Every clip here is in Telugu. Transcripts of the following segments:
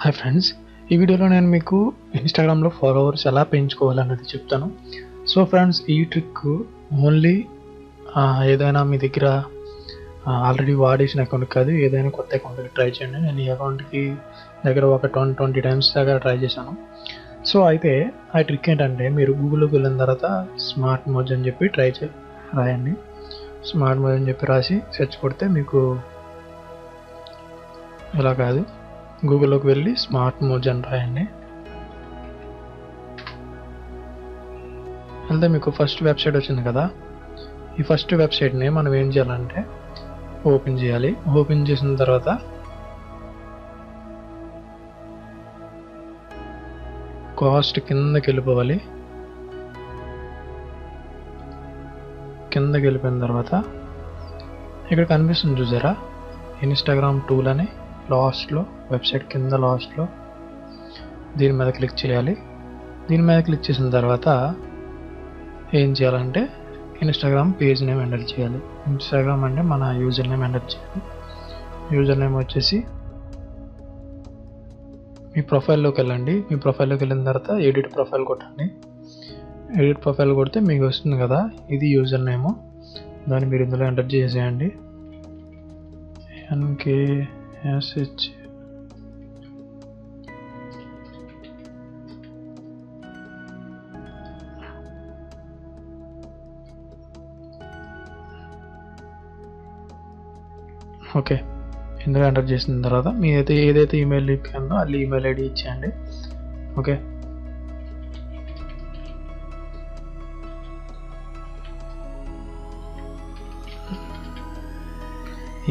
హాయ్ ఫ్రెండ్స్, ఈ వీడియోలో నేను మీకు ఇన్స్టాగ్రామ్లో ఫాలోవర్స్ ఎలా పెంచుకోవాలన్నది చెప్తాను. సో ఫ్రెండ్స్, ఈ ట్రిక్ ఓన్లీ ఏదైనా మీ దగ్గర ఆల్రెడీ వాడేసిన అకౌంట్ కాదు, ఏదైనా కొత్త అకౌంట్కి ట్రై చేయండి. నేను ఈ అకౌంట్కి దగ్గర ఒక 20 టైమ్స్ దాకా ట్రై చేశాను. సో అయితే ఆ ట్రిక్ ఏంటంటే, మీరు గూగుల్లోకి వెళ్ళిన తర్వాత స్మార్ట్ మోజ్ అని చెప్పి రాయండి. స్మార్ట్ మోజ్ అని చెప్పి రాసి సెర్చ్ కొడితే మీకు ఇలా కాదు, గూగుల్లోకి వెళ్ళి స్మార్ట్ మోజ్ అని రాయండి. వెళ్తే మీకు ఫస్ట్ వెబ్సైట్ వచ్చింది కదా, ఈ ఫస్ట్ వెబ్సైట్ని మనం ఏం చేయాలంటే ఓపెన్ చేయాలి. ఓపెన్ చేసిన తర్వాత కాస్ట్ కిందకి వెళ్ళిపోవాలి. కిందకి వెళ్ళిపోయిన తర్వాత ఇక్కడ కనిపిస్తుంది చూసారా, ఇన్స్టాగ్రామ్ టూల్ అని లాస్ట్లో, వెబ్సైట్ కింద లాస్ట్లో దీని మీద క్లిక్ చేయాలి. దీని మీద క్లిక్ చేసిన తర్వాత ఏం చేయాలంటే ఇన్స్టాగ్రామ్ పేజ్ నేమ్ ఎంటర్ చేయాలి. ఇన్స్టాగ్రామ్ అంటే మన యూజర్ నేమ్ ఎంటర్ చేయాలి. యూజర్ నేమ్ వచ్చేసి మీ ప్రొఫైల్లోకి వెళ్ళండి. మీ ప్రొఫైల్లోకి వెళ్ళిన తర్వాత ఎడిట్ ప్రొఫైల్ కొట్టండి. ఎడిట్ ప్రొఫైల్ కొడితే మీకు వస్తుంది కదా, ఇది యూజర్ నేమ్. దాన్ని మీరు ఇందులో ఎంటర్ చేసేయండి. NKSH ఓకే, ఇందులో ఎంటర్ చేసిన తర్వాత మీ ఏదైతే ఈమెయిల్ ఉందో అది ఈమెయిల్ ఐడి ఇచ్చేయండి. ఓకే,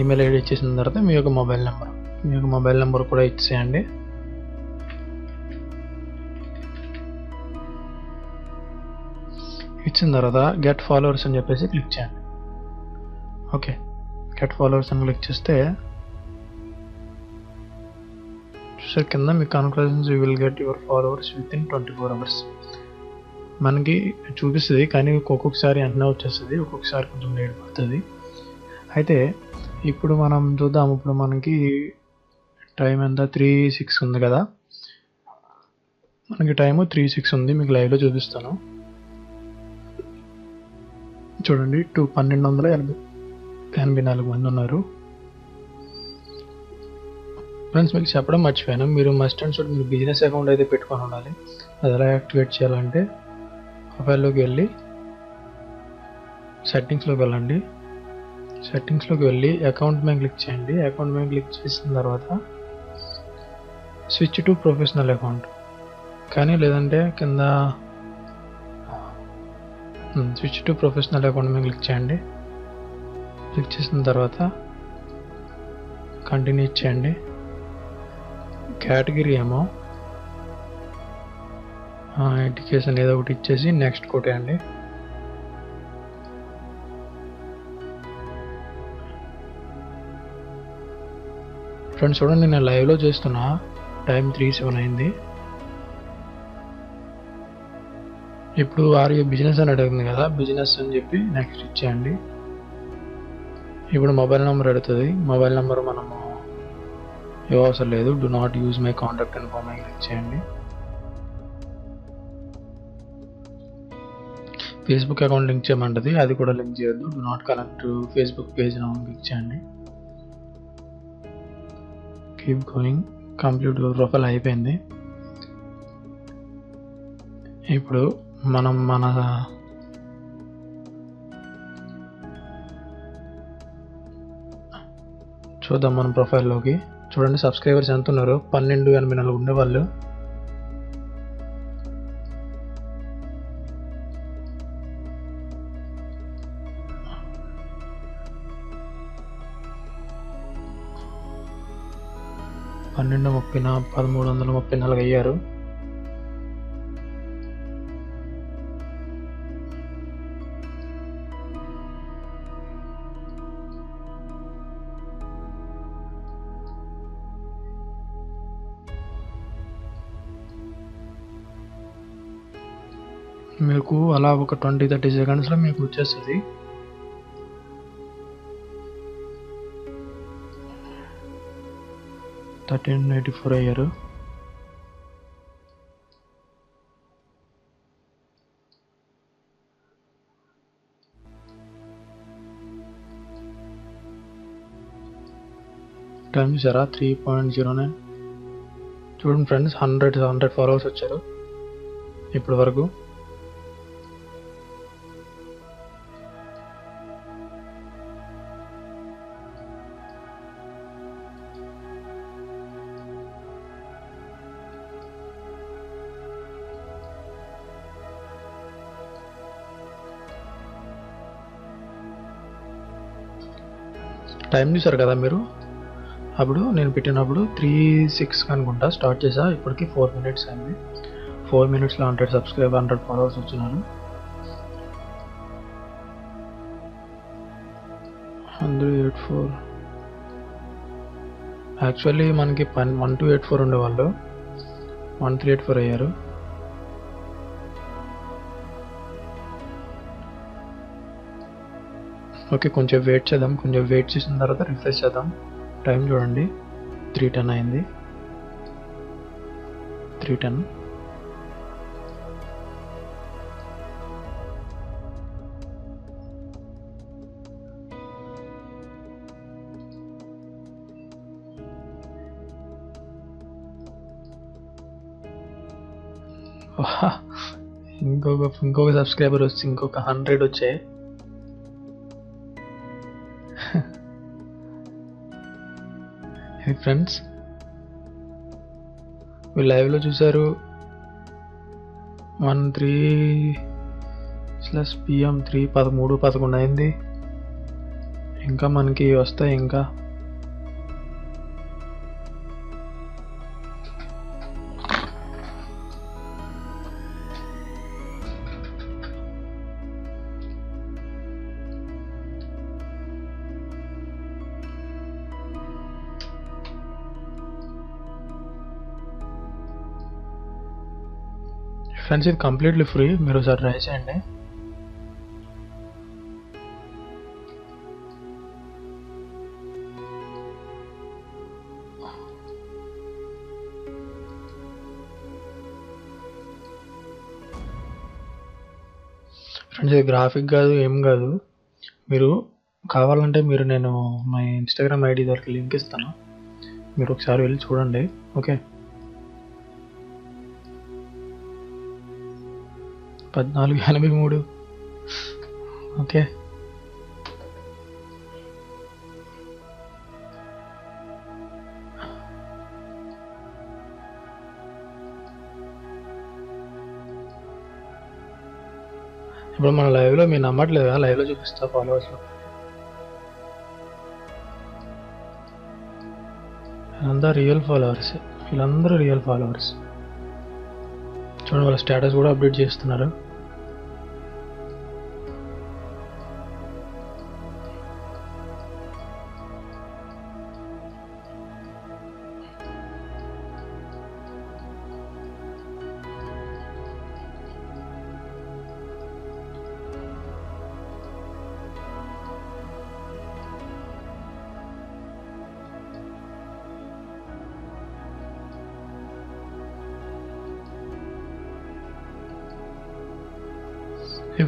ఈమెయిల్ ఐడి ఇచ్చేసిన తర్వాత మీ యొక్క మొబైల్ నెంబర్ కూడా ఇచ్చేయండి. ఇచ్చిన తర్వాత గెట్ ఫాలోవర్స్ అని చెప్పేసి క్లిక్ చేయండి. ఓకే, గెట్ ఫాలోవర్స్ అని క్లిక్ చేస్తే చూసారు కింద మీ congratulations, you will get your followers with in 24 hours మనకి చూపిస్తుంది. కానీ ఒక్కొక్కసారి వెంటనే వచ్చేస్తుంది, ఒక్కొక్కసారి కొంచెం లేట్ పడుతుంది. అయితే ఇప్పుడు మనం చూద్దాం. ఇప్పుడు మనకి టైం ఎంత, 3:06 ఉంది కదా, మనకి టైము 3:06 ఉంది. మీకు లైవ్లో చూపిస్తాను చూడండి. 1284 మంది ఉన్నారు. ఫ్రెండ్స్, మీకు చెప్పడం మర్చిపోయాను, మీరు మస్ట్ అండ్ షుడ్ మీరు బిజినెస్ అకౌంట్ అయితే పెట్టుకొని ఉండాలి. అది ఎలా యాక్టివేట్ చేయాలంటే ప్రొఫైల్లోకి వెళ్ళి సెట్టింగ్స్లోకి వెళ్ళండి. సెట్టింగ్స్లోకి వెళ్ళి అకౌంట్ మీద క్లిక్ చేయండి. అకౌంట్ మీద క్లిక్ చేసిన తర్వాత స్విచ్ టు ప్రొఫెషనల్ అకౌంట్ కానీ, లేదంటే కింద స్విచ్ టు ప్రొఫెషనల్ అకౌంట్ మీద క్లిక్ చేయండి. క్లిక్ చేసిన తర్వాత కంటిన్యూ చేయండి. కేటగిరీ ఏమో ఎడ్యుకేషన్ ఏదో ఒకటి ఇచ్చేసి నెక్స్ట్ కొట్టేయండి. ఫ్రెండ్స్ చూడండి, నేను లైవ్లో చేస్తున్నా, టైం 3:07 అయింది. ఇప్పుడు బిజినెస్ అని అడుగుతుంది కదా, బిజినెస్ అని చెప్పి నెక్స్ట్ ఇచ్చేయండి. ఇప్పుడు మొబైల్ నెంబర్ అడుగుతుంది. మొబైల్ నెంబర్ మనము అవసరం లేదు, do not use my contact inform అని క్లిక్ చేయండి. ఫేస్బుక్ అకౌంట్ లింక్ చేయమంటుంది, అది కూడా లింక్ చేయొద్దు. Do not connect Facebook page అని క్లిక్ చేయండి. Keep going. కంప్లీట్ ప్రొఫైల్ అయిపోయింది. ఇప్పుడు మనం చూద్దాం మన ప్రొఫైల్లోకి. చూడండి సబ్స్క్రైబర్స్ ఎంత ఉన్నారు, 1284 ఉండేవాళ్ళు. పన్నెండు 1334 అయ్యారు. మీకు అలా ఒక 20-30 సెకండ్స్లో మీకు వచ్చేస్తుంది. 1384 అయ్యారు. టైం చూసారా 3.09. చూడండి ఫ్రెండ్స్, 100 ఫాలోవర్స్ వచ్చారు ఇప్పటి వరకు. టైం చూసారు కదా మీరు, అప్పుడు నేను పెట్టినప్పుడు 3:06 అనుకుంటా స్టార్ట్ చేసా. ఇప్పటికి 4 minutes అయింది. 4 minutesలో 100 సబ్స్క్రైబర్ 100 ఫాలోవర్స్ వచ్చినారు. 184. యాక్చువల్లీ మనకి 1284 ఉండేవాళ్ళు, 1384 అయ్యారు. ఓకే, కొంచెం వెయిట్ చేద్దాం. కొంచెం వెయిట్ చేసిన తర్వాత రిఫ్రెష్ చేద్దాం. టైం చూడండి, 3:10 అయింది. 3:10. ఇంకొక సబ్స్క్రైబర్ వచ్చి ఇంకొక 100 వచ్చాయి. ఫ్రెండ్స్, మీరు లైవ్లో చూసారు 13 PM 3:13-11 అయింది. ఇంకా మనకి వస్తాయి. ఇంకా ఫ్రెండ్స్, ఇది కంప్లీట్లీ ఫ్రీ, మీరు ఒకసారి ట్రై చేయండి. ఫ్రెండ్స్, ఇది గ్రాఫిక్ కాదు, ఏం కాదు. మీరు కావాలంటే నేను మా ఇన్స్టాగ్రామ్ ఐడి దగ్గరికి లింక్ ఇస్తాను, మీరు ఒకసారి వెళ్ళి చూడండి. ఓకే, 1483. ఓకే, ఇప్పుడు మన లైవ్లో మీరు నమ్మట్లేదా? లైవ్లో చూపిస్తా ఫాలోవర్స్లో. వీళ్ళందరూ రియల్ ఫాలోవర్స్. చూడండి, వాళ్ళ స్టేటస్ కూడా అప్డేట్ చేస్తున్నారు.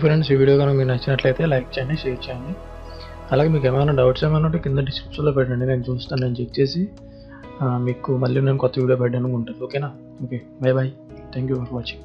ఫ్రెండ్స్, ఈ వీడియో కనుక మీకు నచ్చినట్లయితే లైక్ చేయండి, షేర్ చేయండి. అలాగే మీకు ఏమైనా డౌట్స్ ఏమైనా ఉంటే కింద డిస్క్రిప్షన్లో పెట్టండి, నేను చూస్తాను. నేను చెక్ చేసి మీకు మళ్ళీ నేను కొత్త వీడియో పెట్టడానికి ఉంటుంది. ఓకేనా? Okay, by. Thank you for watching.